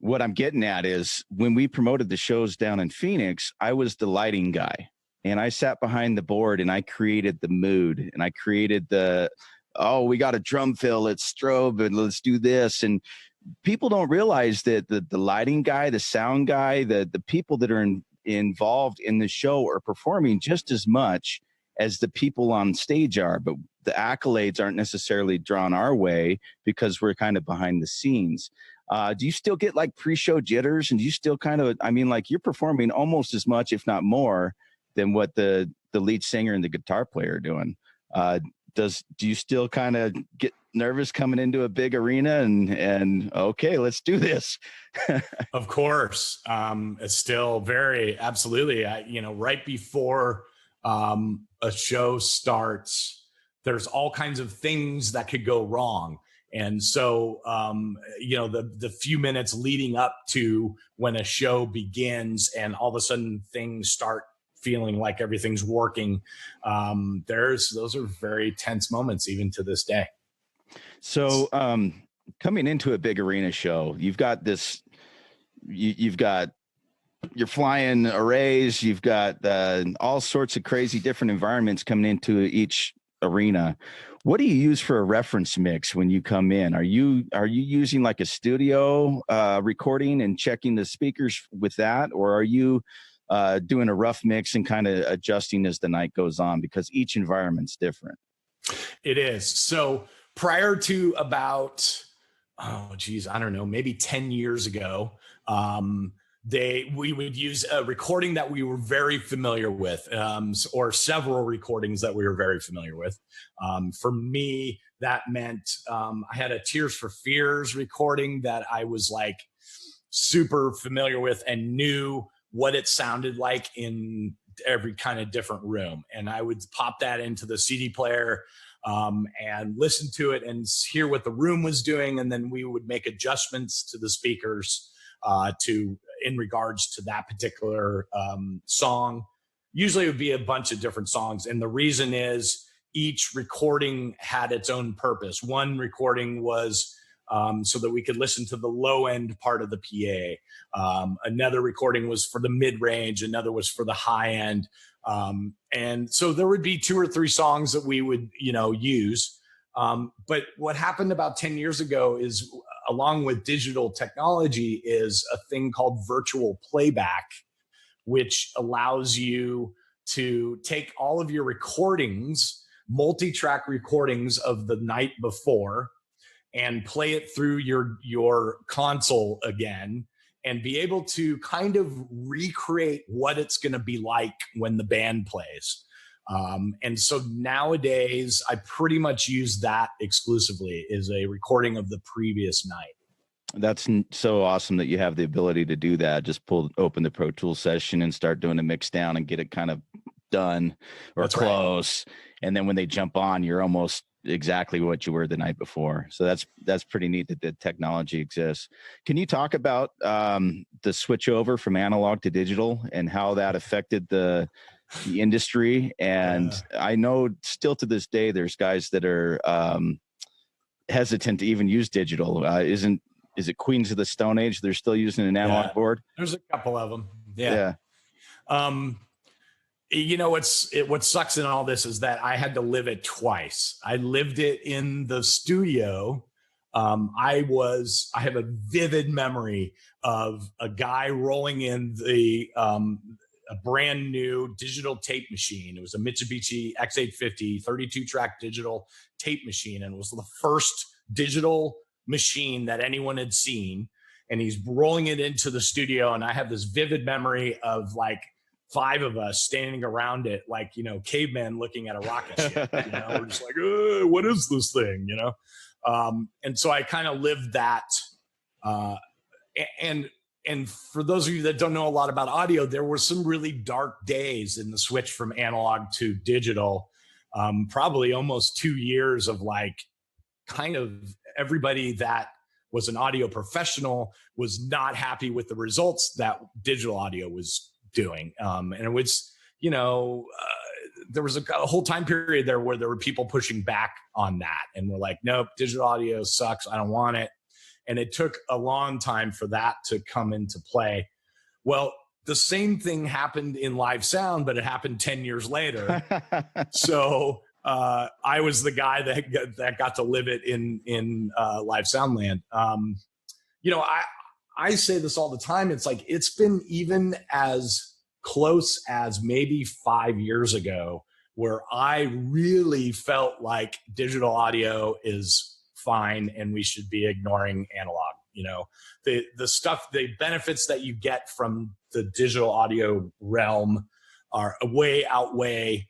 what I'm getting at is when we promoted the shows down in Phoenix, I was the lighting guy. and I sat behind the board and I created the mood, and I created oh, we got a drum fill, let's strobe and let's do this. And people don't realize that the lighting guy, the sound guy, the people that are involved in the show are performing just as much as the people on stage are, but the accolades aren't necessarily drawn our way because we're kind of behind the scenes. Do you still get like pre-show jitters? And do you still kind of, I mean, like you're performing almost as much, if not more, than what the lead singer and the guitar player are doing. Do you still kind of get nervous coming into a big arena and okay, let's do this? Of course. It's still very, absolutely. Right before a show starts, there's all kinds of things that could go wrong. And so, the few minutes leading up to when a show begins and all of a sudden things start feeling like everything's working, those are very tense moments even to this day. So coming into a big arena show, you've got you're flying arrays, you've got all sorts of crazy different environments coming into each arena. What do you use for a reference mix when you come in? Are you using like a studio recording and checking the speakers with that, or are you doing a rough mix and kind of adjusting as the night goes on, because each environment's different? It is. So prior to about, I don't know, maybe 10 years ago, we would use a recording that we were very familiar with, or several recordings that we were very familiar with. For me, that meant I had a Tears for Fears recording that I was like super familiar with and knew what it sounded like in every kind of different room. And I would pop that into the CD player and listen to it and hear what the room was doing. And then we would make adjustments to the speakers in regards to that particular song. Usually it would be a bunch of different songs. And the reason is each recording had its own purpose. One recording was so that we could listen to the low end part of the PA. Another recording was for the mid range. Another was for the high end. And so there would be 2 or 3 songs that we would, use. But what happened about 10 years ago is, along with digital technology, is a thing called virtual playback, which allows you to take all of your recordings, multi-track recordings of the night before, and play it through your console again and be able to kind of recreate what it's going to be like when the band plays. And so nowadays I pretty much use that exclusively as a recording of the previous night. That's so awesome that you have the ability to do that. Just open the Pro Tools session and start doing a mix down and get it kind of done or That's close. Right. And then when they jump on, you're almost exactly what you were the night before. So that's pretty neat that the technology exists. Can you talk about the switch over from analog to digital and how that affected the industry? And I know still to this day, there's guys that are hesitant to even use digital. Is it Queens of the Stone Age? They're still using an analog board? There's a couple of them. Yeah. What sucks in all this is that I had to live it twice. I lived it in the studio. I have a vivid memory of a guy rolling in a brand new digital tape machine. It was a Mitsubishi X850 32 track digital tape machine. And it was the first digital machine that anyone had seen. And he's rolling it into the studio. And I have this vivid memory of like 5 of us standing around it, like, cavemen looking at a rocket ship. We're just like, what is this thing? And so I kind of lived that. And for those of you that don't know a lot about audio, there were some really dark days in the switch from analog to digital. Probably almost 2 years of like kind of everybody that was an audio professional was not happy with the results that digital audio was doing. And it was, there was a whole time period there where there were people pushing back on that. And we're like, nope, digital audio sucks. I don't want it. And it took a long time for that to come into play. Well, the same thing happened in live sound, but it happened 10 years later. So I was the guy that got to live it in live sound land. I say this all the time. It's like, it's been even as close as maybe 5 years ago where I really felt like digital audio is fine and we should be ignoring analog. The stuff, the benefits that you get from the digital audio realm are outweigh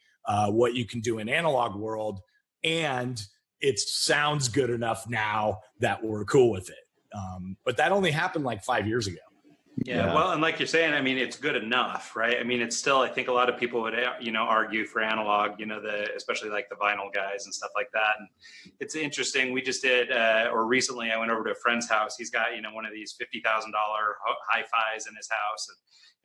what you can do in analog world. And it sounds good enough now that we're cool with it. But that only happened like 5 years ago. Yeah, well, and like you're saying, I mean, it's good enough, right? I mean, it's still, I think a lot of people would, argue for analog, especially like the vinyl guys and stuff like that. And it's interesting. We just did, or recently I went over to a friend's house. He's got, one of these $50,000 hi-fis in his house.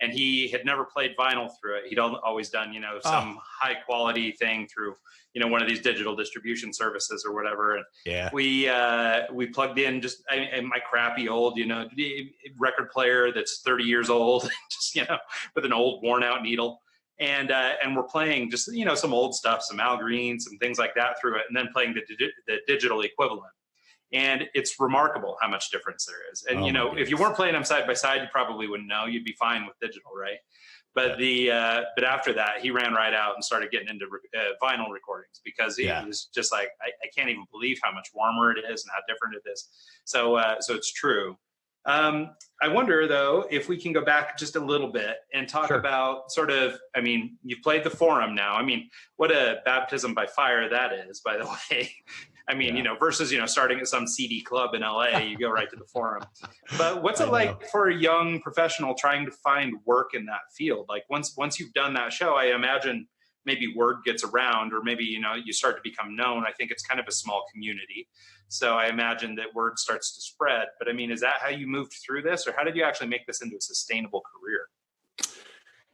And he had never played vinyl through it. He'd always done, some high quality thing through, one of these digital distribution services or whatever. And yeah, we plugged in just my crappy old, record player that's 30 years old, just, with an old worn out needle. And we're playing just, some old stuff, some Al Green, some things like that through it. And then playing the digital equivalent. And it's remarkable how much difference there is. And, if you weren't playing them side by side, you probably wouldn't know. You'd be fine with digital, right? But but after that, he ran right out and started getting into vinyl recordings because he was just like, I can't even believe how much warmer it is and how different it is. So it's true. I wonder, though, if we can go back just a little bit and talk about sort of, I mean, you've played the Forum now. I mean, what a baptism by fire that is, by the way. I mean, versus, starting at some seedy club in LA, you go right to the Forum. But what's it like for a young professional trying to find work in that field? Like once you've done that show, I imagine maybe word gets around or maybe, you start to become known. I think it's kind of a small community. So I imagine that word starts to spread. But I mean, is that how you moved through this or how did you actually make this into a sustainable career?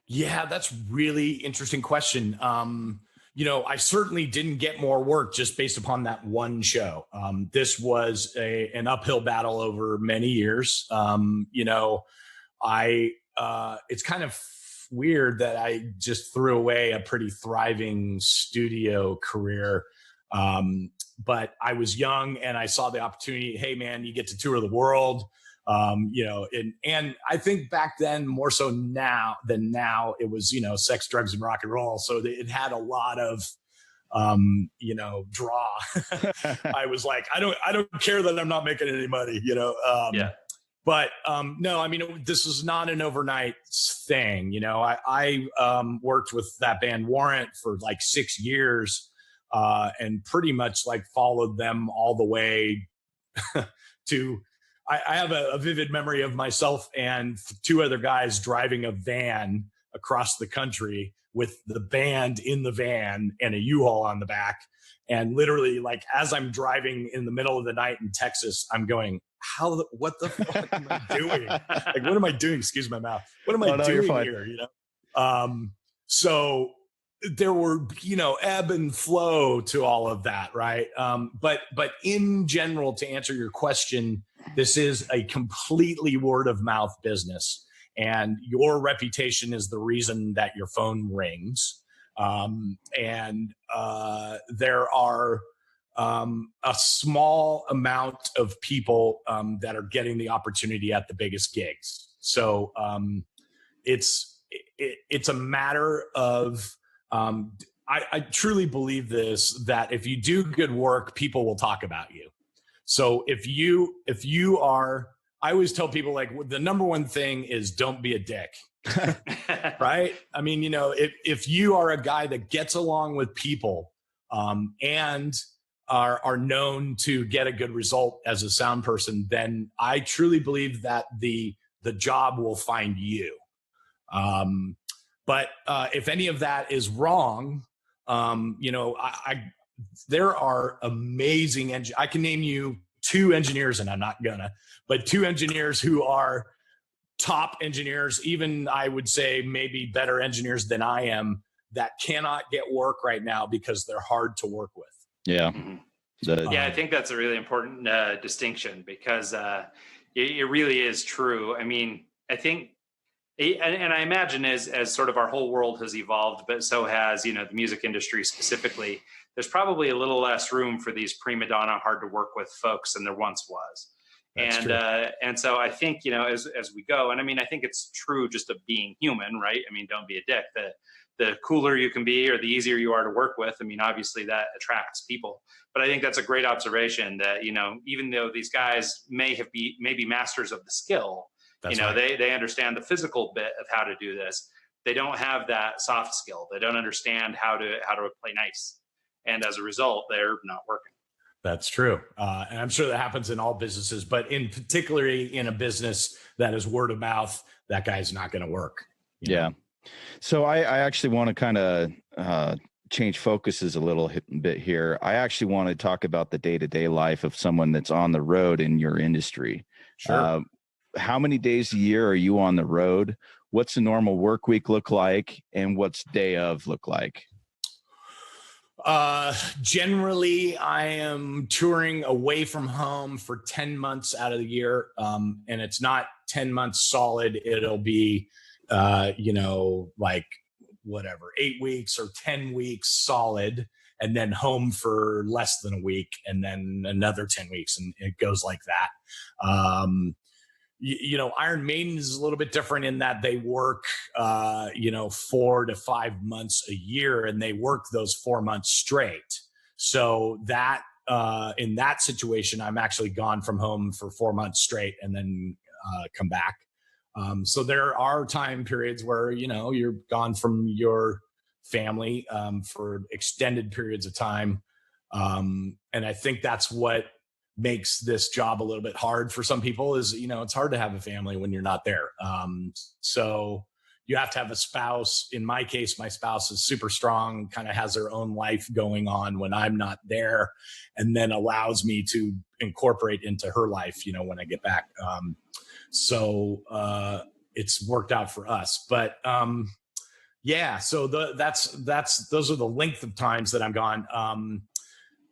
Yeah, that's really interesting question. I certainly didn't get more work just based upon that one show. This was an uphill battle over many years. It's kind of weird that I just threw away a pretty thriving studio career. But I was young and I saw the opportunity. Hey, man, you get to tour the world. And I think back then more so now than now, it was, sex, drugs, and rock and roll. So it had a lot of, draw. I was like, I don't care that I'm not making any money, But no, I mean, this was not an overnight thing. I worked with that band Warrant for like 6 years and pretty much like followed them all the way to. I have a vivid memory of myself and two other guys driving a van across the country with the band in the van and a U-Haul on the back. And literally, like, as I'm driving in the middle of the night in Texas, I'm going, what the fuck am I doing? Like, what am I doing? Excuse my mouth. What am I doing here? So there were, ebb and flow to all of that. Right. But in general, to answer your question, this is a completely word of mouth business, and your reputation is the reason that your phone rings. There are a small amount of people that are getting the opportunity at the biggest gigs. So it's a matter of I truly believe this, that if you do good work, people will talk about you. So if you are, I always tell people, like, the number one thing is don't be a dick. Right? I mean, if you are a guy that gets along with people and are known to get a good result as a sound person, then I truly believe that the job will find you. But if any of that is wrong, there are amazing I can name you 2 engineers, and I'm not gonna, but 2 engineers who are top engineers, even I would say maybe better engineers than I am, that cannot get work right now because they're hard to work with. Yeah. Mm-hmm. I think that's a really important distinction because it really is true. I mean, I think And I imagine as sort of our whole world has evolved, but so has, the music industry specifically, there's probably a little less room for these prima donna, hard to work with folks than there once was. That's true. And so I think, as we go, and I mean, I think it's true just of being human, right? I mean, don't be a dick. The cooler you can be or the easier you are to work with, I mean, obviously that attracts people. But I think that's a great observation that, even though these guys may be masters of the skill, That's right. they understand the physical bit of how to do this. They don't have that soft skill. They don't understand how to play nice. And as a result, they're not working. That's true. And I'm sure that happens in all businesses, but in particularly in a business that is word of mouth, that guy's not going to work. Yeah. So I actually want to kind of change focuses a little bit here. I actually want to talk about the day-to-day life of someone that's on the road in your industry. Sure. How many days a year are you on the road? What's a normal work week look like? And what's day of look like? Generally, I am touring away from home for 10 months out of the year. And it's not 10 months solid. It'll be, like whatever, 8 weeks or 10 weeks solid, and then home for less than a week, and then another 10 weeks. And it goes like that. Iron Maiden is a little bit different in that they work, 4 to 5 months a year, and they work those 4 months straight. So that in that situation, I'm actually gone from home for 4 months straight and then come back. So there are time periods where, you're gone from your family for extended periods of time. And I think that's what makes this job a little bit hard for some people is, it's hard to have a family when you're not there. So you have to have a spouse. In my case, my spouse is super strong, kind of has her own life going on when I'm not there, and then allows me to incorporate into her life, when I get back. So it's worked out for us, but so those are the length of times that I'm gone.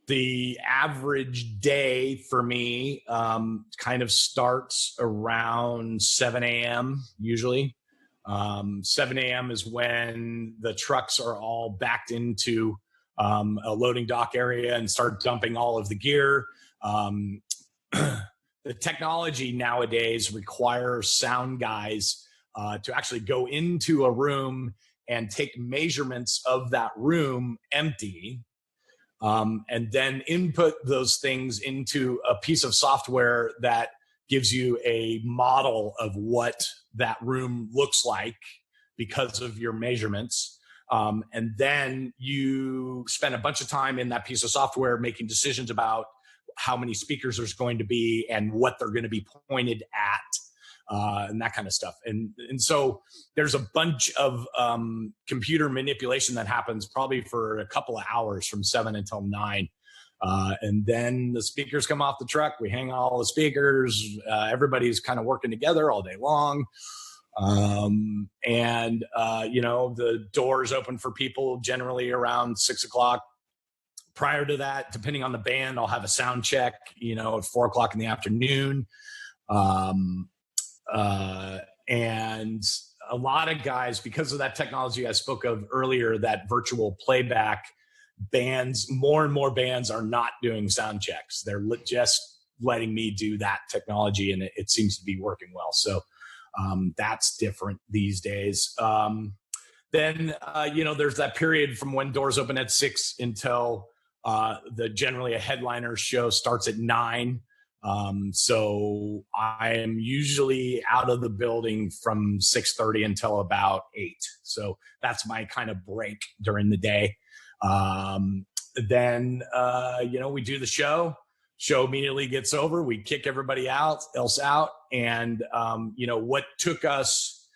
The average day for me kind of starts around 7 a.m. usually. 7 a.m. is when the trucks are all backed into a loading dock area and start dumping all of the gear. The technology nowadays requires sound guys to actually go into a room and take measurements of that room empty, and then input those things into a piece of software that gives you a model of what that room looks like because of your measurements. And then you spend a bunch of time in that piece of software making decisions about how many speakers there's going to be and what they're going to be pointed at, and that kind of stuff. And so there's a bunch of computer manipulation that happens probably for a couple of hours from 7 until 9. And then the speakers come off the truck. We hang all the speakers. Everybody's kind of working together all day long. The doors open for people generally around 6 o'clock. Prior to that, depending on the band, I'll have a sound check, at 4 o'clock in the afternoon. And a lot of guys, because of that technology I spoke of earlier, that virtual playback, bands, more and more bands are not doing sound checks. They're just letting me do that technology, and it seems to be working well. So that's different these days. Then there's that period from when doors open at 6 until generally a headliner show starts at 9. So I am usually out of the building from 6:30 until about 8. So that's my kind of break during the day. Then we do the show. Show immediately gets over. We kick everybody else out. And, what took us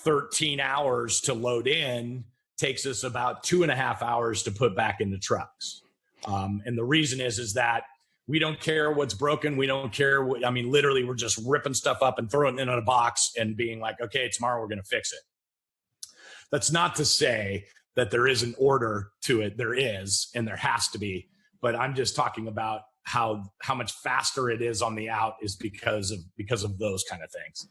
13 hours to load in takes us about 2.5 hours to put back in the trucks. And the reason is that we don't care what's broken. We don't care literally we're just ripping stuff up and throwing it in a box and being like, okay, tomorrow we're going to fix it. That's not to say that there is an order to it. There is, and there has to be, but I'm just talking about how much faster it is on the out is because of those kind of things.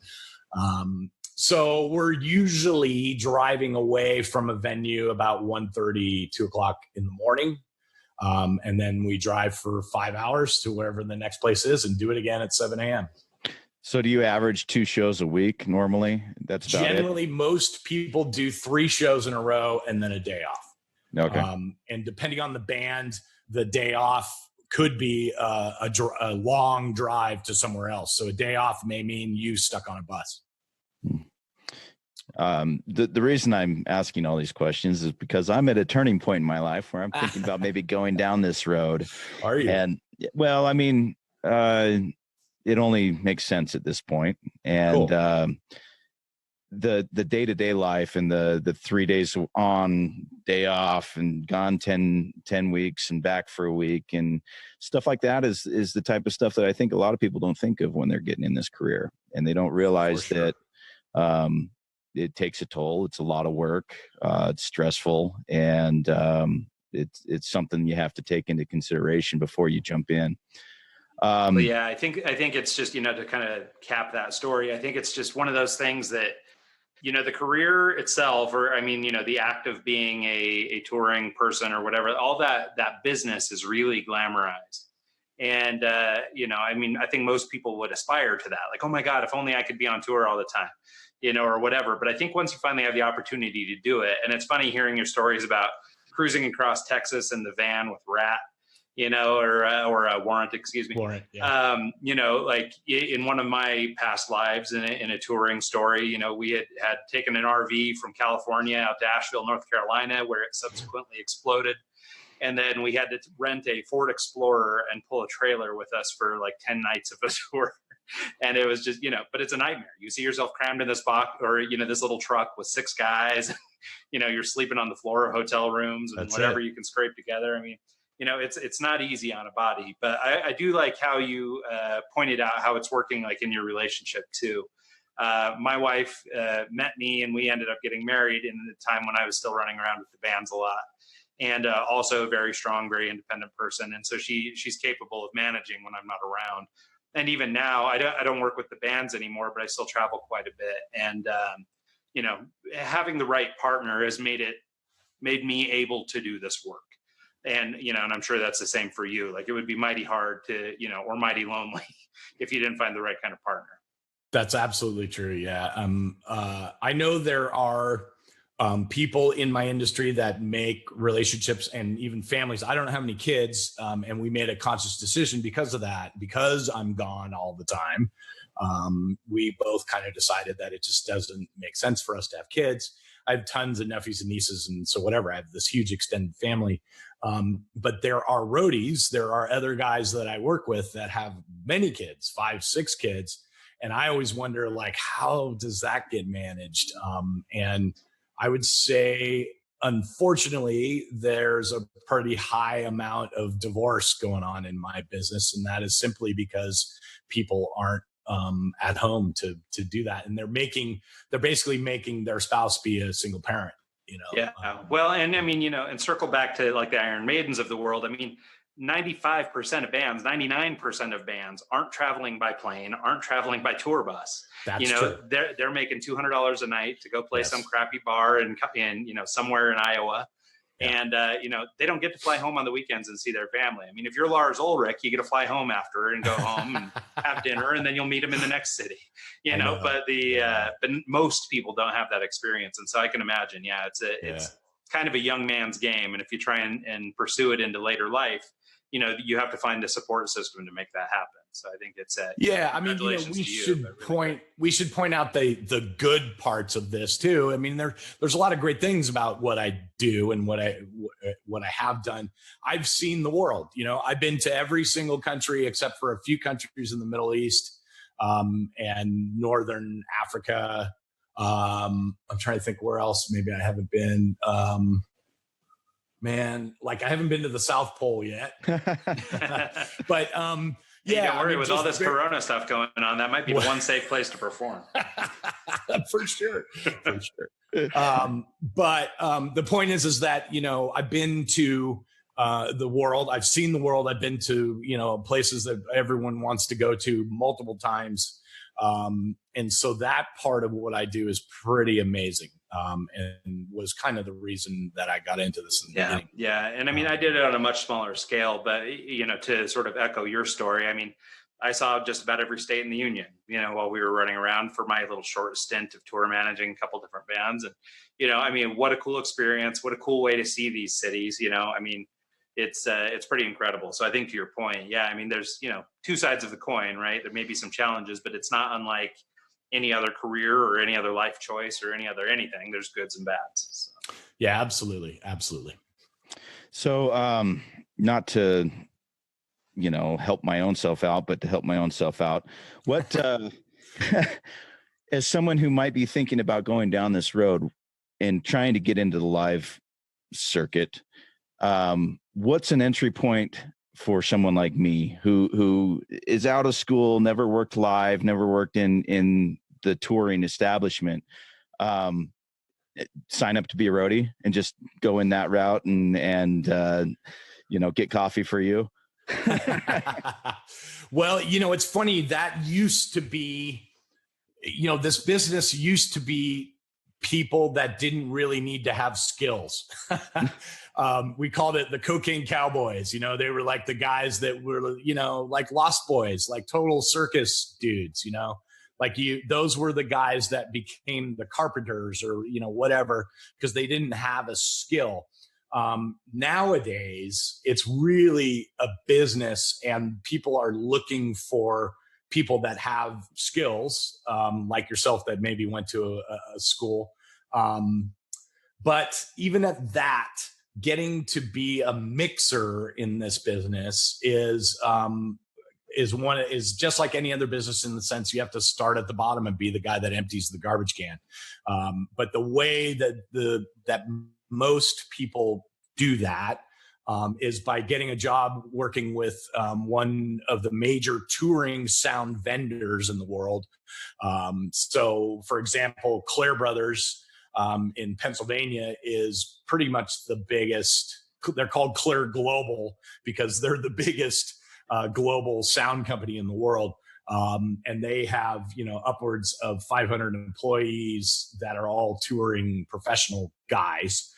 So we're usually driving away from a venue about 1:30, 2 o'clock in the morning. And then we drive for 5 hours to wherever the next place is and do it again at 7 a.m. So do you average 2 shows a week normally? That's about Generally, most people do 3 shows in a row and then a day off. Okay. And depending on the band, the day off could be a long drive to somewhere else. So a day off may mean you stuck on a bus. The reason I'm asking all these questions is because I'm at a turning point in my life where I'm thinking about maybe going down this road. Are you? And well, I mean, it only makes sense at this point. And cool. The day-to-day life and the 3 days on, day off, and gone 10 weeks and back for a week and stuff like that is the type of stuff that I think a lot of people don't think of when they're getting in this career, and they don't realize that it takes a toll. It's a lot of work. It's stressful, and it's something you have to take into consideration before you jump in. Yeah, I think it's just, to kind of cap that story, I think it's just one of those things that, the career itself, or the act of being a touring person or whatever, all that business is really glamorized. And, I think most people would aspire to that. Like, oh my God, if only I could be on tour all the time, or whatever. But I think once you finally have the opportunity to do it, and it's funny hearing your stories about cruising across Texas in the van with Rat, or Warrant, excuse me. Warrant, yeah. Like in one of my past lives in a touring story, we had taken an RV from California out to Asheville, North Carolina, where it subsequently exploded. And then we had to rent a Ford Explorer and pull a trailer with us for like 10 nights of a tour. And it was just, but it's a nightmare. You see yourself crammed in this box or, this little truck with 6 guys, you're sleeping on the floor of hotel rooms and whatever you can scrape together. I mean, it's not easy on a body, but I do like how you pointed out how it's working like in your relationship too. My wife met me and we ended up getting married in the time when I was still running around with the bands a lot. And also a very strong, very independent person. And so she's capable of managing when I'm not around. And even now, I don't work with the bands anymore, but I still travel quite a bit. And, having the right partner has made me able to do this work. And, and I'm sure that's the same for you. Like it would be mighty hard to, or mighty lonely if you didn't find the right kind of partner. That's absolutely true. Yeah. I know there are people in my industry that make relationships and even families. I don't have any kids. And we made a conscious decision because of that, because I'm gone all the time. We both kind of decided that it just doesn't make sense for us to have kids. I have tons of nephews and nieces. And so whatever, I have this huge extended family. But there are roadies. There are other guys that I work with that have many kids, 5, 6 kids. And I always wonder, like, how does that get managed? And I would say, unfortunately, there's a pretty high amount of divorce going on in my business. And that is simply because people aren't at home to do that. And they're basically making their spouse be a single parent, Yeah. Well, and I mean, and circle back to like the Iron Maidens of the world. I mean, 95% of bands, 99% of bands aren't traveling by plane, aren't traveling by tour bus. That's true. They're making $200 a night to go play some crappy bar in somewhere in Iowa. Yeah. And, they don't get to fly home on the weekends and see their family. I mean, if you're Lars Ulrich, you get to fly home after and go home and have dinner, and then you'll meet him in the next city, but but most people don't have that experience. And so I can imagine, it's kind of a young man's game. And if you try and pursue it into later life, you have to find a support system to make that happen. So I think it's we should point out the good parts of this too. I mean, there's a lot of great things about what I do and what I have done. I've seen the world. I've been to every single country except for a few countries in the Middle East and Northern Africa. I'm trying to think where else maybe I haven't been. I haven't been to the South Pole yet. But don't worry, with all this Corona stuff going on, that might be the one safe place to perform. For sure. But the point is that, I've been to the world. I've seen the world. I've been to, places that everyone wants to go to multiple times. And so that part of what I do is pretty amazing. And was kind of the reason that I got into this in the beginning. Yeah. And I mean, I did it on a much smaller scale, but to sort of echo your story, I mean, I saw just about every state in the union, while we were running around for my little short stint of tour managing a couple different bands. And, I mean, what a cool experience. What a cool way to see these cities, I mean, it's pretty incredible. So I think to your point, I mean, there's, two sides of the coin, right? There may be some challenges, but it's not unlike any other career or any other life choice or any other anything. There's goods and bads. So. Yeah, absolutely. Absolutely. So, not to, help my own self out, but to help my own self out, what, as someone who might be thinking about going down this road and trying to get into the live circuit, what's an entry point for someone like me who is out of school, never worked live, never worked in the touring establishment? Sign up to be a roadie and just go in that route and get coffee for you. Well, it's funny, that used to be, this business used to be people that didn't really need to have skills. We called it the cocaine cowboys. They were like the guys that were, like Lost Boys, like total circus dudes, those were the guys that became the carpenters or, whatever, because they didn't have a skill. Nowadays, it's really a business and people are looking for people that have skills, like yourself that maybe went to a school. But even at that, getting to be a mixer in this business is just like any other business, in the sense you have to start at the bottom and be the guy that empties the garbage can. But the way that most people do that is by getting a job working with one of the major touring sound vendors in the world. So, for example, Clair Brothers in Pennsylvania is pretty much the biggest. They're called Clair Global because they're the biggest global sound company in the world. And they have, upwards of 500 employees that are all touring professional guys.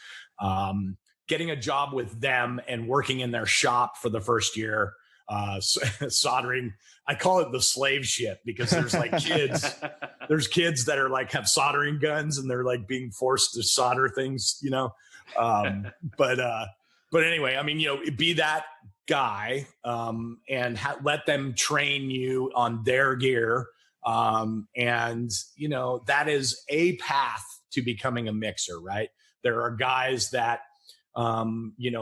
Getting a job with them and working in their shop for the first year, soldering. I call it the slave ship because there's like kids, there's kids that are like have soldering guns and they're like being forced to solder things, but anyway, I mean, be that guy and let them train you on their gear. And, that is a path to becoming a mixer, right? There are guys that,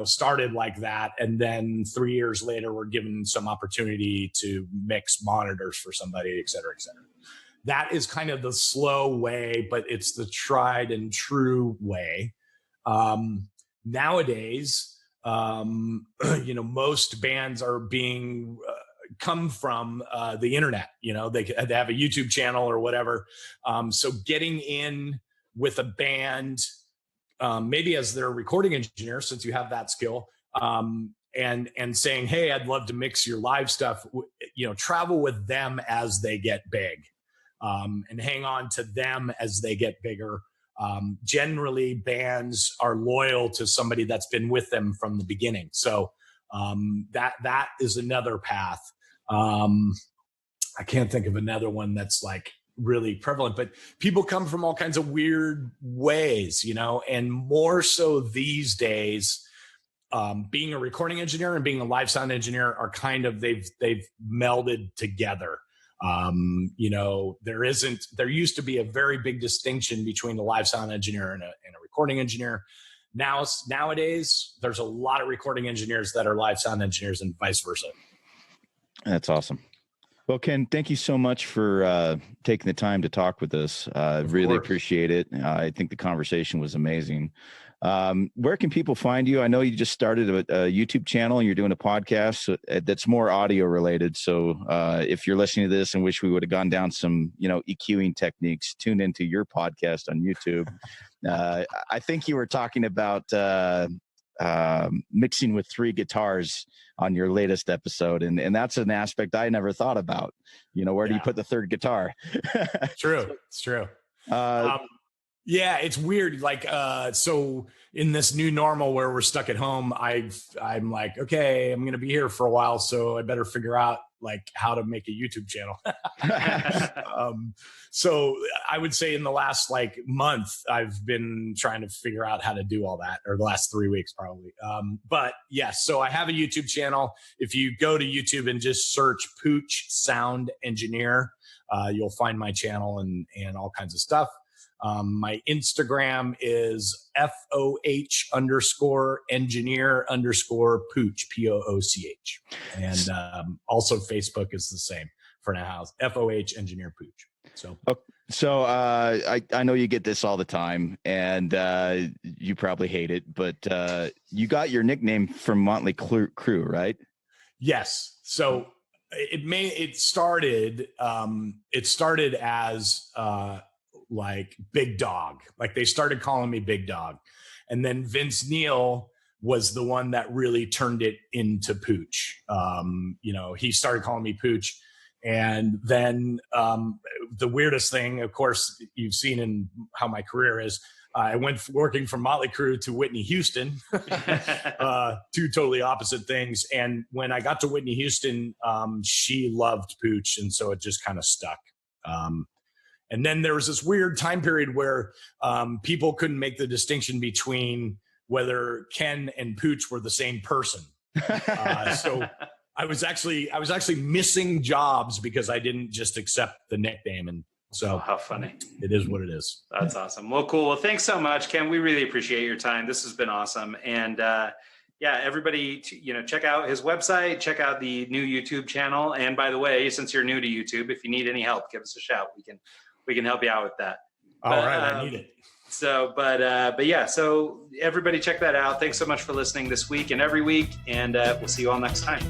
started like that. And then 3 years later, were given some opportunity to mix monitors for somebody, et cetera, et cetera. That is kind of the slow way, but it's the tried and true way. Nowadays, most bands are being come from the internet. They have a YouTube channel or whatever. So getting in with a band, maybe as their recording engineer, since you have that skill, and saying, "Hey, I'd love to mix your live stuff." Travel with them as they get big, and hang on to them as they get bigger. Generally, bands are loyal to somebody that's been with them from the beginning. So that is another path. I can't think of another one that's like really prevalent, but people come from all kinds of weird ways, and more so these days, being a recording engineer and being a live sound engineer are kind of, they've melded together. There used to be a very big distinction between a live sound engineer and a recording engineer. Nowadays, there's a lot of recording engineers that are live sound engineers and vice versa. That's awesome. Well, Ken, thank you so much for taking the time to talk with us. Really appreciate it. I think the conversation was amazing. Where can people find you? I know you just started a YouTube channel and you're doing a podcast that's more audio related. So if you're listening to this and wish we would have gone down some, EQing techniques, tune into your podcast on YouTube. I think you were talking about mixing with 3 guitars on your latest episode. And that's an aspect I never thought about. Where do you put the 3rd guitar? True. It's true. Yeah, it's weird. Like, so in this new normal where we're stuck at home, I'm like, okay, I'm going to be here for a while. So I better figure out like how to make a YouTube channel. So I would say in the last like month, I've been trying to figure out how to do all that, or the last 3 weeks probably. But yes, so I have a YouTube channel. If you go to YouTube and just search Pooch Sound Engineer, you'll find my channel and all kinds of stuff. My Instagram is FOH_engineer_Pooch, POOCH. And also Facebook is the same for now, FOH engineer Pooch. So I know you get this all the time, and you probably hate it, but you got your nickname from Motley Crue, right? Yes. So it started as like Big Dog. Like they started calling me Big Dog. And then Vince Neil was the one that really turned it into Pooch. He started calling me Pooch. And then the weirdest thing, of course, you've seen in how my career is, I went working from Motley Crue to Whitney Houston, 2 totally opposite things. And when I got to Whitney Houston, she loved Pooch. And so it just kind of stuck. And then there was this weird time period where people couldn't make the distinction between whether Ken and Pooch were the same person. So I was actually missing jobs because I didn't just accept the nickname. And so how funny. It is what it is. That's awesome. Well, cool. Well, thanks so much, Ken. We really appreciate your time. This has been awesome. And everybody, check out his website, check out the new YouTube channel. And by the way, since you're new to YouTube, if you need any help, give us a shout. We can help you out with that. All right, I need it. So everybody check that out. Thanks so much for listening this week and every week, and we'll see you all next time.